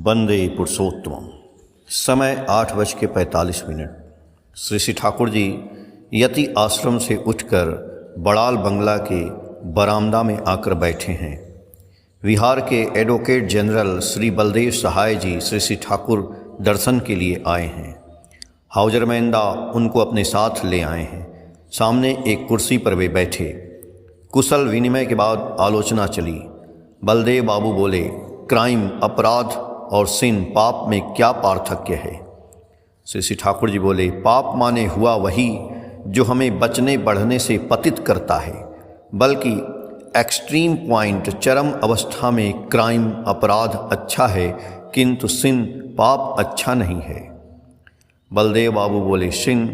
वंदे पुरुषोत्तम। समय 8:45। श्री श्री ठाकुर जी यति आश्रम से उठकर बड़ाल बंगला के बरामदा में आकर बैठे हैं। विहार के एडवोकेट जनरल श्री बलदेव सहाय जी श्री श्री ठाकुर दर्शन के लिए आए हैं। हाउजर मैंदा उनको अपने साथ ले आए हैं। सामने एक कुर्सी पर वे बैठे। कुशल विनिमय के बाद आलोचना चली। बलदेव बाबू बोले, क्राइम अपराध और सिन पाप में क्या पार्थक्य है? श्री श्री ठाकुर जी बोले, पाप माने हुआ वही जो हमें बचने बढ़ने से पतित करता है, बल्कि एक्सट्रीम पॉइंट चरम अवस्था में क्राइम अपराध अच्छा है, किंतु सिन पाप अच्छा नहीं है। बलदेव बाबू बोले, सिन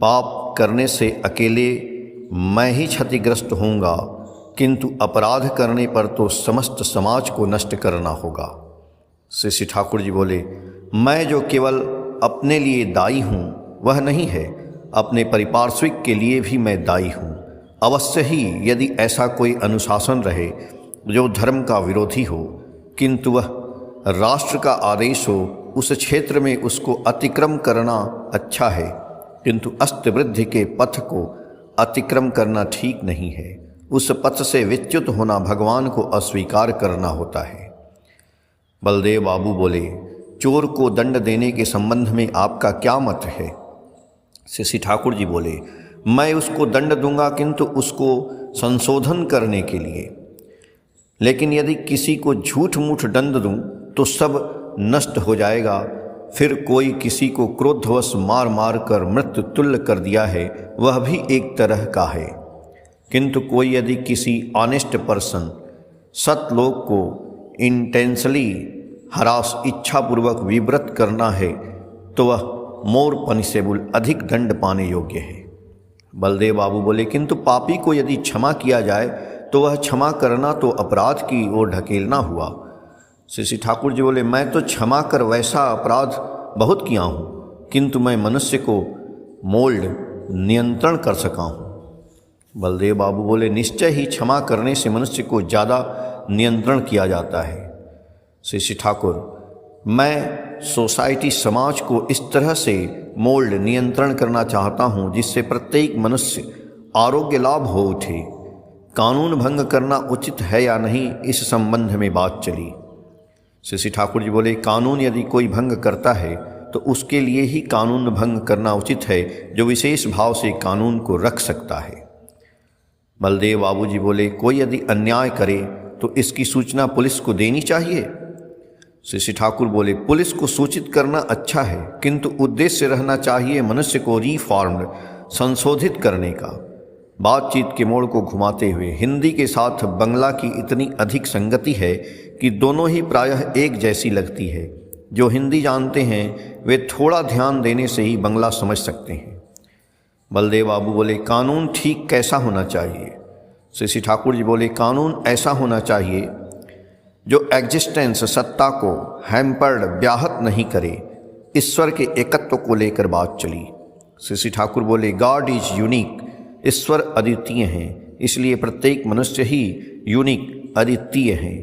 पाप करने से अकेले मैं ही क्षतिग्रस्त होऊंगा, किंतु अपराध करने पर तो समस्त समाज को नष्ट करना होगा। श्री श्री ठाकुर जी बोले, मैं जो केवल अपने लिए दायी हूँ वह नहीं है, अपने परिपार्श्विक के लिए भी मैं दायी हूँ। अवश्य ही यदि ऐसा कोई अनुशासन रहे जो धर्म का विरोधी हो, किंतु वह राष्ट्र का आदेश हो, उस क्षेत्र में उसको अतिक्रम करना अच्छा है, किंतु अस्तवृद्धि के पथ को अतिक्रम करना ठीक नहीं है। उस पथ से विच्युत होना भगवान को अस्वीकार करना होता है। बलदेव बाबू बोले, चोर को दंड देने के संबंध में आपका क्या मत है? श्री श्री ठाकुर जी बोले, मैं उसको दंड दूंगा, किंतु उसको संशोधन करने के लिए। लेकिन यदि किसी को झूठ मूठ दंड दूं तो सब नष्ट हो जाएगा। फिर कोई किसी को क्रोधवश मार मार कर मृत्यु तुल्य कर दिया है, वह भी एक तरह का है। किंतु कोई यदि किसी ऑनेस्ट पर्सन सतलोक को इंटेंसली हरास इच्छापूर्वक विव्रत करना है, तो वह मोर पनिशेबल अधिक दंड पाने योग्य है। बलदेव बाबू बोले, किंतु पापी को यदि क्षमा किया जाए तो वह क्षमा करना तो अपराध की ओर ढकेलना हुआ। श्री श्री ठाकुर जी बोले, मैं तो क्षमा कर वैसा अपराध बहुत किया हूँ, किंतु मैं मनुष्य को मोल्ड नियंत्रण कर सका हूँ। बलदेव बाबू बोले, निश्चय ही क्षमा करने से मनुष्य को ज़्यादा नियंत्रण किया जाता है। श्री श्री ठाकुर, मैं सोसाइटी समाज को इस तरह से मोल्ड नियंत्रण करना चाहता हूँ जिससे प्रत्येक मनुष्य आरोग्य लाभ हो उठे। कानून भंग करना उचित है या नहीं, इस संबंध में बात चली। श्री श्री ठाकुर जी बोले, कानून यदि कोई भंग करता है तो उसके लिए ही कानून भंग करना उचित है, जो विशेष भाव से कानून को रख सकता है। बलदेव बाबू जी बोले, कोई यदि अन्याय करे तो इसकी सूचना पुलिस को देनी चाहिए। श्री श्री ठाकुर बोले, पुलिस को सूचित करना अच्छा है, किंतु उद्देश्य रहना चाहिए मनुष्य को रिफॉर्म्ड संशोधित करने का। बातचीत के मोड़ को घुमाते हुए, हिंदी के साथ बंगला की इतनी अधिक संगति है कि दोनों ही प्रायः एक जैसी लगती है। जो हिंदी जानते हैं वे थोड़ा ध्यान देने से ही बंगला समझ सकते हैं। बलदेव बाबू बोले, कानून ठीक कैसा होना चाहिए? श्री श्री ठाकुर जी बोले, कानून ऐसा होना चाहिए जो एग्जिस्टेंस सत्ता को हैम्पर्ड व्याहत नहीं करे। ईश्वर के एकत्व को लेकर बात चली। श्री श्री ठाकुर बोले, गॉड इज यूनिक, ईश्वर अद्वितीय हैं, इसलिए प्रत्येक मनुष्य ही यूनिक अद्वितीय हैं।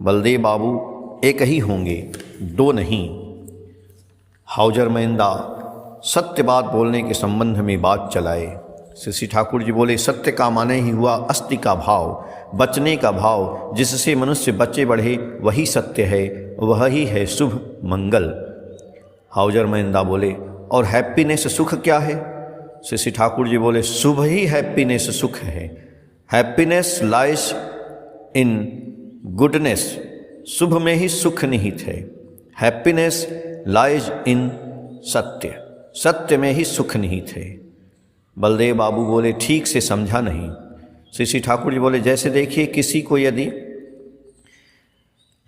बलदेव बाबू, एक ही होंगे, दो नहीं। हाउजर मैंदा सत्य बात बोलने के संबंध में बात चलाए। श्री श्री ठाकुर जी बोले, सत्य का माने ही हुआ अस्ति का भाव, बचने का भाव, जिससे मनुष्य बचे बढ़े वही सत्य है, वही है शुभ मंगल। हाउजर मैंदा बोले, और हैप्पीनेस सुख क्या है? श्री श्री ठाकुर जी बोले, शुभ ही हैप्पीनेस सुख है। हैप्पीनेस लाइज इन गुडनेस, शुभ में ही सुख निहित है। हैप्पीनेस लाइज इन सत्य, सत्य में ही सुख निहित है। बलदेव बाबू बोले, ठीक से समझा नहीं। श्री श्री ठाकुर जी बोले, जैसे देखिए, किसी को यदि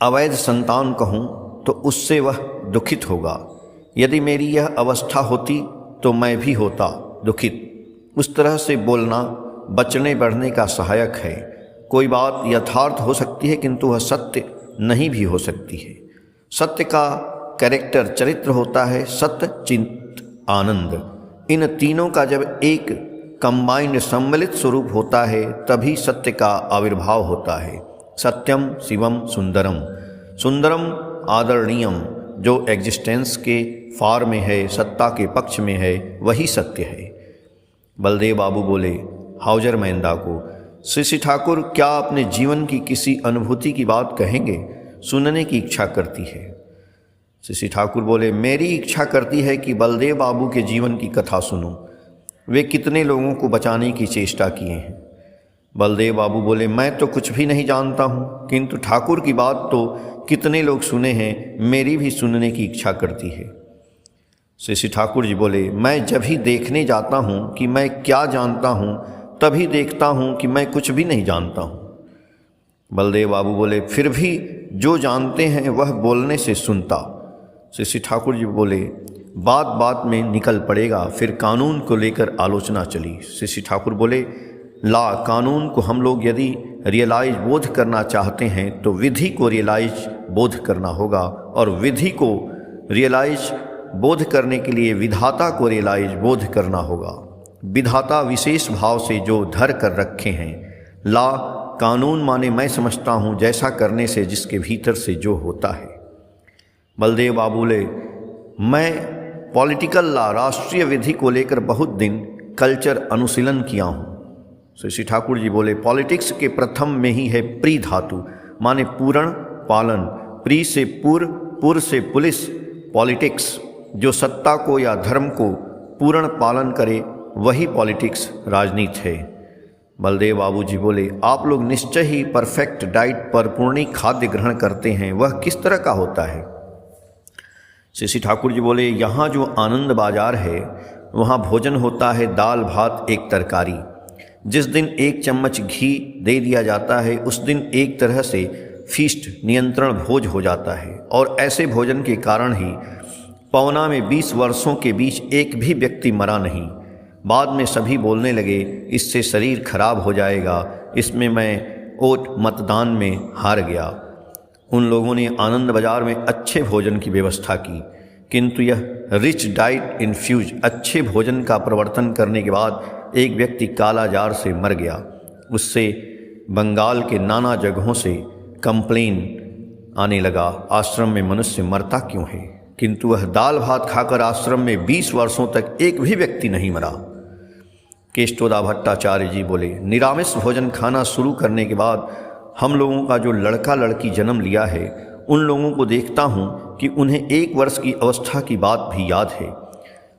अवैध संतान कहूँ तो उससे वह दुखित होगा। यदि मेरी यह अवस्था होती तो मैं भी होता दुखित। उस तरह से बोलना बचने बढ़ने का सहायक है। कोई बात यथार्थ हो सकती है, किंतु वह सत्य नहीं भी हो सकती है। सत्य का कैरेक्टर चरित्र होता है सत्य, चिंत, आनंद। इन तीनों का जब एक कंबाइंड सम्मिलित स्वरूप होता है तभी सत्य का आविर्भाव होता है। सत्यम शिवम सुंदरम, सुंदरम आदरणीयम, जो एग्जिस्टेंस के फार में है, सत्ता के पक्ष में है, वही सत्य है। बलदेव बाबू बोले हाउजर महिंदा को, श्री ठाकुर क्या अपने जीवन की किसी अनुभूति की बात कहेंगे? सुनने की इच्छा करती है। श्री ठाकुर बोले मेरी इच्छा करती है कि बलदेव बाबू के जीवन की कथा सुनूं। वे कितने लोगों को बचाने की चेष्टा किए हैं। बलदेव बाबू बोले मैं तो कुछ भी नहीं जानता हूँ, किंतु ठाकुर की बात तो कितने लोग सुने हैं, मेरी भी सुनने की इच्छा करती है। श्री ठाकुर जी बोले मैं जब ही देखने जाता हूँ कि मैं क्या जानता हूँ, तभी देखता हूँ कि मैं कुछ भी नहीं जानता हूँ। बलदेव बाबू बोले फिर भी जो जानते हैं वह बोलने से सुनता। श्री ठाकुर जी बोले बात बात में निकल पड़ेगा। फिर कानून को लेकर आलोचना चली। श्री ठाकुर बोले ला कानून को हम लोग यदि रियलाइज बोध करना चाहते हैं तो विधि को रियलाइज बोध करना होगा, और विधि को रियलाइज बोध करने के लिए विधाता को रियलाइज बोध करना होगा। विधाता विशेष भाव से जो धर कर रखे हैं। ला कानून माने मैं समझता हूँ जैसा करने से जिसके भीतर से जो होता है। बलदेव बाबू बोले मैं पॉलिटिकल ला राष्ट्रीय विधि को लेकर बहुत दिन कल्चर अनुशीलन किया हूँ। श्री ठाकुर जी बोले पॉलिटिक्स के प्रथम में ही है प्री धातु, माने पूर्ण पालन। प्री से पुर से पुलिस। पॉलिटिक्स जो सत्ता को या धर्म को पूर्ण पालन करे वही पॉलिटिक्स राजनीति है। बलदेव बाबू जी बोले आप लोग निश्चय ही परफेक्ट डाइट पर पूर्णी खाद्य ग्रहण करते हैं, वह किस तरह का होता है? श्री ठाकुर जी बोले यहाँ जो आनंद बाजार है वहाँ भोजन होता है दाल भात एक तरकारी। जिस दिन एक चम्मच घी दे दिया जाता है उस दिन एक तरह से फीस्ट नियंत्रण भोज हो जाता है, और ऐसे भोजन के कारण ही पवना में 20 वर्षों के बीच एक भी व्यक्ति मरा नहीं। बाद में सभी बोलने लगे इससे शरीर खराब हो जाएगा, इसमें मैं वोट मतदान में हार गया। उन लोगों ने आनंद बाजार में अच्छे भोजन की व्यवस्था की, किंतु यह रिच डाइट इन्फ्यूज अच्छे भोजन का प्रवर्तन करने के बाद एक व्यक्ति काला जार से मर गया। उससे बंगाल के नाना जगहों से कंप्लेन आने लगा आश्रम में मनुष्य मरता क्यों है, किंतु वह दाल भात खाकर आश्रम में 20 वर्षों तक एक भी व्यक्ति नहीं मरा। केष्टोदा भट्टाचार्य जी बोले निरामिष भोजन खाना शुरू करने के बाद हम लोगों का जो लड़का लड़की जन्म लिया है उन लोगों को देखता हूँ कि उन्हें 1 वर्ष की अवस्था की बात भी याद है।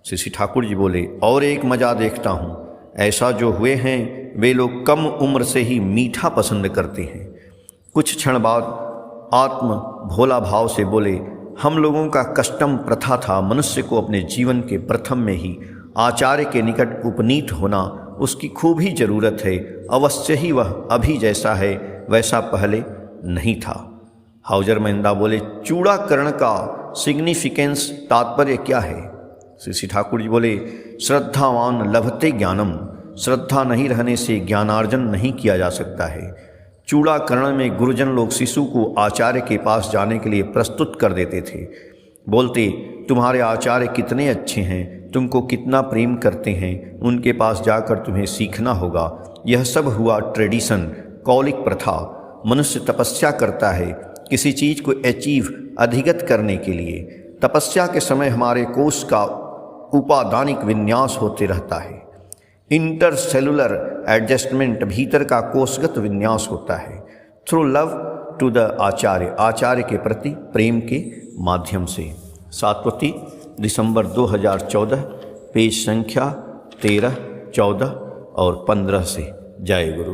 श्री ठाकुर जी बोले और एक मज़ा देखता हूँ, ऐसा जो हुए हैं वे लोग कम उम्र से ही मीठा पसंद करते हैं। कुछ क्षण बाद आत्म भोला भाव से बोले हम लोगों का कस्टम प्रथा था मनुष्य को अपने जीवन के प्रथम में ही आचार्य के निकट उपनीत होना, उसकी खूब ही ज़रूरत है। अवश्य ही वह अभी जैसा है वैसा पहले नहीं था। हाउजर महिंदा बोले चूड़ाकरण का सिग्निफिकेंस तात्पर्य क्या है? श्री ठाकुर जी बोले श्रद्धावान लभते ज्ञानम, श्रद्धा नहीं रहने से ज्ञानार्जन नहीं किया जा सकता है। चूड़ाकरण में गुरुजन लोग शिशु को आचार्य के पास जाने के लिए प्रस्तुत कर देते थे। बोलते तुम्हारे आचार्य कितने अच्छे हैं, तुमको कितना प्रेम करते हैं, उनके पास जाकर तुम्हें सीखना होगा। यह सब हुआ ट्रेडिशन, कौलिक प्रथा। मनुष्य तपस्या करता है किसी चीज़ को अचीव अधिगत करने के लिए। तपस्या के समय हमारे कोष का उपादानिक विन्यास होते रहता है। इंटरसेलुलर एडजस्टमेंट भीतर का कोषगत विन्यास होता है। थ्रू लव टू द आचार्य, आचार्य के प्रति प्रेम के माध्यम से। सातवती दिसंबर 2014, पेज संख्या 13, 14 और 15 से। जय गुरु।